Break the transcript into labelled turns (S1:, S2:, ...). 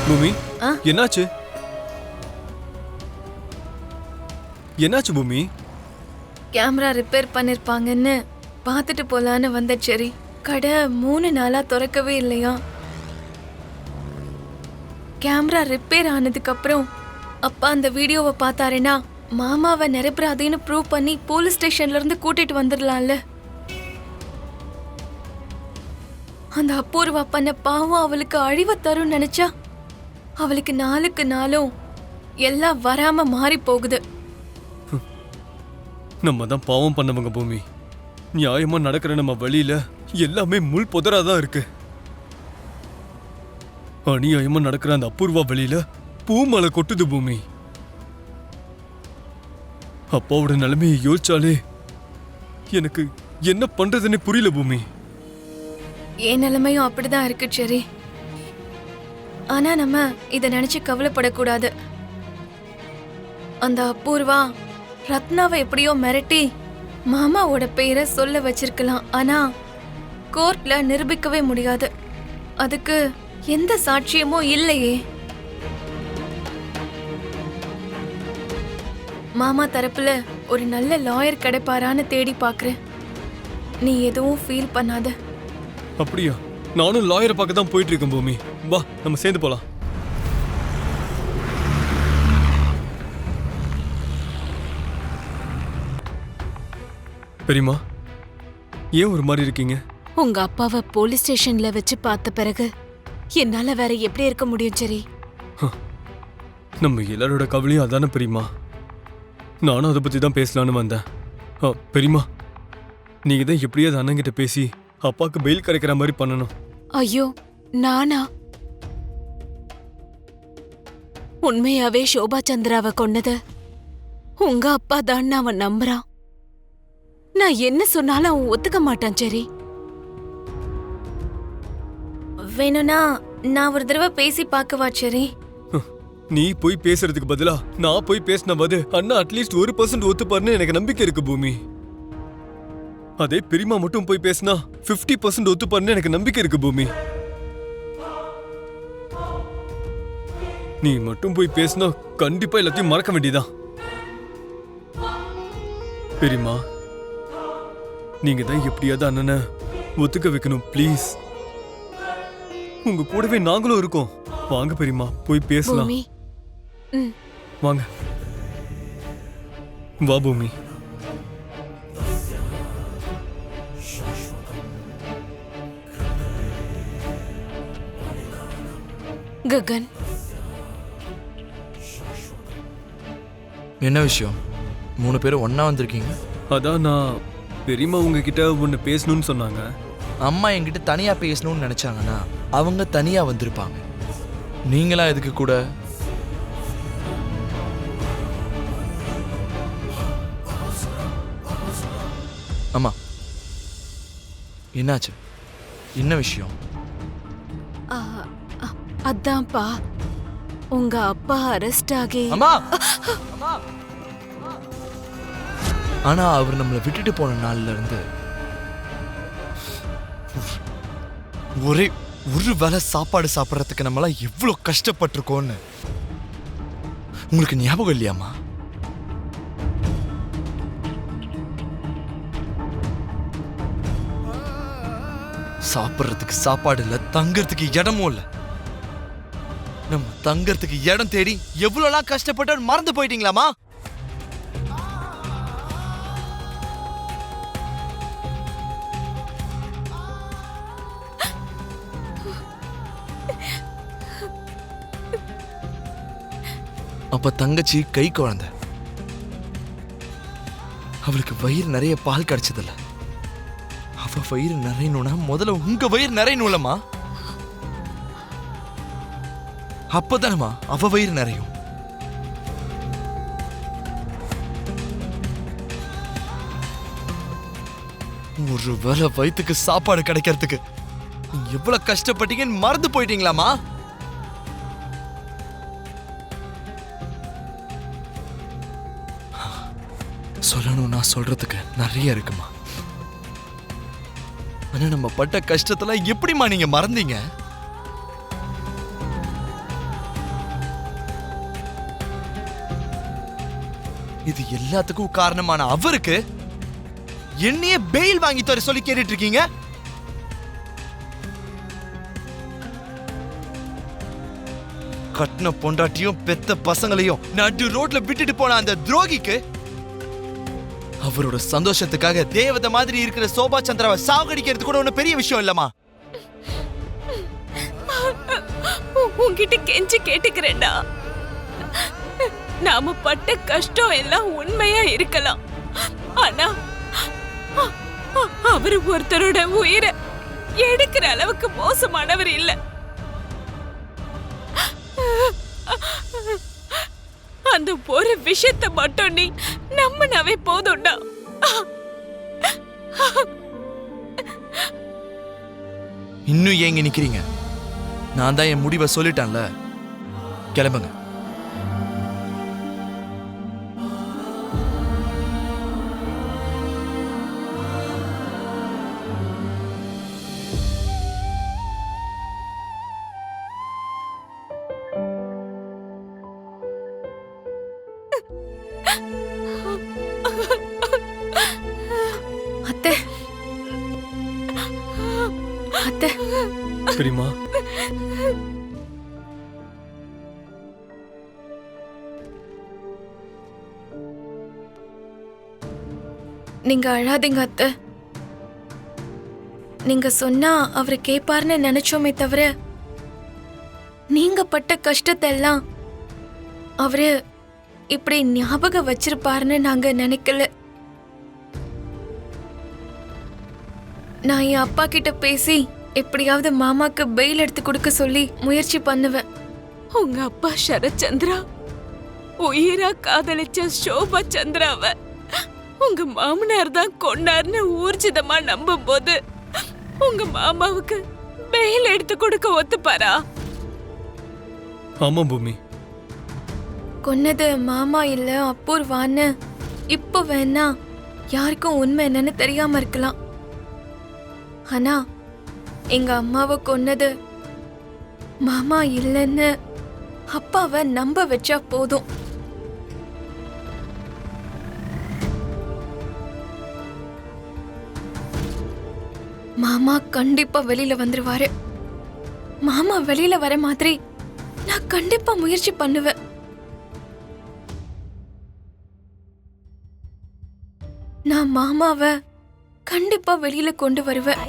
S1: பூமி, என்னாச்சு? என்னாச்சு பூமி?
S2: கேமரா ரிப்பேர் பண்ணிருப்பாங்கன்னு பார்த்துட்டு போலான்னு வந்த செரி. கடை 3 நாளா திறக்கவே இல்லையா? கேமரா ரிப்பேர் ஆனதுக்கு அப்புறம் அப்பா அந்த வீடியோவை பார்த்தாருன்னா மாமாவை நிரப்புறாதேன்னு ப்ரூவ் பண்ணி போலீஸ் ஸ்டேஷன்ல இருந்து கூட்டிட்டு வந்துடலாம்ல. அந்த அபூர்வா பண்ண பாவம் அவளுக்கு அழிவை தரும் நினைச்சா அவளுக்கு நாளுக்கு நாளும் எல்லாம் வராம மாறி போகுது.
S1: நம்ம தான் பாவம் பண்ணவங்க பூமி. நியாயமா நடக்கிற நம்ம வழியில எல்லாமே முள் புதராதான் இருக்கு. அநியாயமா நடக்கிற அந்த அபூர்வா வழியில பூமலை கொட்டுது பூமி. அப்பாவோட நிலைமையை யோசிச்சாலே எனக்கு என்ன பண்றதுன்னு புரியல பூமி.
S2: என் நிலைமையும் அப்படிதான் இருக்கு சரி. ஆனா நம்ம இத நினைச்சு கவலைப்படக்கூடாது. அந்த அபூர்வா ரத்னாவை எப்படியோ மிரட்டி மாமாவோட பேரை சொல்ல வச்சிருக்கலாம். ஆனா கோர்ட்ல நிரூபிக்கவே முடியாது. அதுக்கு எந்த சாட்சியமும் இல்லையே. மாமா தரப்புல ஒரு நல்ல லாயர் கிடைப்பாரான்னு தேடி பாக்குறேன். நீ எதுவும் ஃபீல் பண்ணாத.
S1: அப்படியா? நானும் லாயரை பார்க்க தான் போயிட்டு இருக்கேன் பூமி. வா, நம்ம சேர்ந்து போலாம். பெரியம்மா, ஏன் ஒரு மாதிரி இருக்கீங்க?
S3: உங்க அப்பாவை போலீஸ் ஸ்டேஷன்ல வச்சு பார்த்த பிறகு என்னால வேற எப்படி இருக்க முடியும் சரி?
S1: நம்ம எல்லாரோட கவலையும் அதானே பெரியம்மா. நானும் அதை பத்தி தான் பேசலான்னு வந்தேன். பெரியம்மா, நீங்க தான் எப்படியாவது அண்ணங்கிட்ட பேசி அப்பாவுக்கு பெயில் கிடைக்கிற மாதிரி பண்ணணும்.
S3: ஐயோ, நானா? உண்மையாவே சோபா சந்திராவை கொன்னது உங்க அப்பா தான் அவன் நம்புறான். நான் என்ன சொன்னாலும் அவன் ஒத்துக்க மாட்டான் சரி.
S2: வேணும்னா நான் ஒரு தடவை பேசி பார்க்கவா சரி?
S1: நீ போய் பேசுறதுக்கு பதிலா நான் போய் பேசின போது அண்ணா அட்லீஸ்ட் 1% ஒத்துப்பாருன்னு எனக்கு நம்பிக்கை இருக்கு பூமி. அதே பெரியம்மா மட்டும் போய் பேசினா 50% ஒத்துப்பாருன்னு எனக்கு நம்பிக்கை இருக்கு பூமி. நீ மட்டும் போய் பேசினா கண்டிப்பா எல்லாத்தையும் மறக்க வேண்டியதான். பெரியம்மா, நீங்க தான் எப்படியாவது அண்ணனை ஒத்துக்க வைக்கணும் ப்ளீஸ். உங்க கூடவே நாங்களும் இருக்கோம். வாங்க பெரியம்மா, போய் பேசலாம்.
S3: பூமி,
S1: வாங்க. வா பூமி.
S3: ககன்,
S4: என்ன விஷயம்? 3 பேரும் ஒண்ணா வந்திருக்கீங்க?
S1: அதான் நான் பெரியம்மா உங்ககிட்ட ஒன்று பேசணும்னு சொன்னாங்க.
S4: அம்மா என்கிட்ட தனியா பேசணும்னு நினைச்சாங்கன்னா அவங்க தனியா வந்திருப்பாங்க. நீங்களா எதுக்கு கூட? அம்மா, என்னாச்சு? என்ன விஷயம்?
S3: அதான்ப்பா, உங்க அப்பா அரெஸ்ட் ஆகி.
S4: அம்மா, ஆனா அவர் நம்மளை விட்டுட்டு போன நாள்ல இருந்து ஒரே ஒரு வேளை சாப்பாடு சாப்பிட்றதுக்கு நம்மளாம் எவ்வளவு கஷ்டப்பட்டிருக்கோன்னு உங்களுக்கு ஞாபகம் இல்லையாம்மா? சாப்பிட்றதுக்கு சாப்பாடு இல்ல, தங்கறதுக்கு இடமும் இல்ல. நம்ம தங்கறதுக்கு இடம் தேடி எவ்வளவுலாம் கஷ்டப்பட்டு மறந்து போயிட்டீங்களாமா? அப்ப தங்கச்சி கை குழந்தை, அவளுக்கு வயிறு நிறைய பால் கிடைச்சதில்ல. அவ வயிறு நிறையணும்னா முதல்ல உங்க வயிறு நிறையணும்லம்மா. அப்பதானம்மா அவ வயிறு நிறையும். ஒரு வேளை வயிற்றுக்கு சாப்பாடு கிடைக்கிறதுக்கு எவ்வளவு கஷ்டப்பட்டீங்கன்னு மறந்து போயிட்டீங்களாமா? சொல்லணும், நான் சொல்றதுக்கு நிறைய இருக்குமா. ஆனா நம்ம பட்ட கஷ்டத்துல எப்படிமா நீங்க மறந்தீங்க? இது எல்லாத்துக்கும் காரணமான அவருக்கு என்னையே பெயில் வாங்கி தர சொல்லி கேட்டுட்டு இருக்கீங்க. கட்டின பொண்டாட்டியும் பெத்த பசங்களையும் நடு ரோட்ல விட்டுட்டு போன அந்த துரோகிக்கு அவரோட சந்தோஷத்துக்காக தேவதை மாதிரி இருக்கிற சோபா சந்திராவை சாகடிக்கிறது கூட ஒன்னும் பெரிய விஷயம் இல்லம்மா.
S3: உன்கிட்ட கெஞ்சி கேட்டுக்கிறேன்டா. நாம பட்ட கஷ்டம் எல்லாம் உண்மையா இருக்கலாம். ஆனா அவரு ஒருத்தரோட உயிரை எடுக்கிற அளவுக்கு மோசமானவர் இல்ல. அந்த ஒரு விஷயத்தை மட்டும் நீ நம்பினாவே போதும்டா.
S4: இன்னும் ஏங்க நிக்கிறீங்க? நான் தான் என் முடிவை சொல்லிட்டேன்ல, கிளம்புங்க.
S2: அத்தை அத்தை
S1: பெரியம்மா,
S2: நீங்க அழாதீங்க அத்தை. நீங்க சொன்னா அவரு கேப்பார்னு நினைச்சோமே தவிர நீங்க பட்ட கஷ்டத்தை எல்லாம் அவரு இப்படி ஞாபகம் வச்சிருப்பாருன்னு நாங்க நினைக்கல. நான் என் அப்பா கிட்ட பேசி எப்படியாவது மாமாக்கு பெயில் எடுத்து கொடுக்க சொல்லி முயற்சி பண்ணுவேன்.
S3: உங்க அப்பா சரத்சந்திரா உயிரா காதலிச்ச சோபா சந்திராவ உங்க மாமனார் தான் கொண்டார்னு ஊர்ஜிதமா நம்பும் போது உங்க மாமாவுக்கு பெயில் எடுத்து கொடுக்க ஒத்துப்பாரா?
S1: ஆமா பூமி.
S2: கொன்னது மாமா இல்ல அபூர்வான்னு இப்போ வேணா யாருக்கும் உண்மை என்னன்னு தெரியாம இருக்கலாம். ஆனா எங்க அம்மாவை கொன்னது மாமா இல்லைன்னு அப்பாவை நம்ப வச்சா போதும். மாமா கண்டிப்பா வெளியில வந்துருவாரு. மாமா வெளியில வர மாதிரி நான் கண்டிப்பா முயற்சி பண்ணுவேன். நான் மாமாவை கண்டிப்பா வெளியில கொண்டு வருவேன்.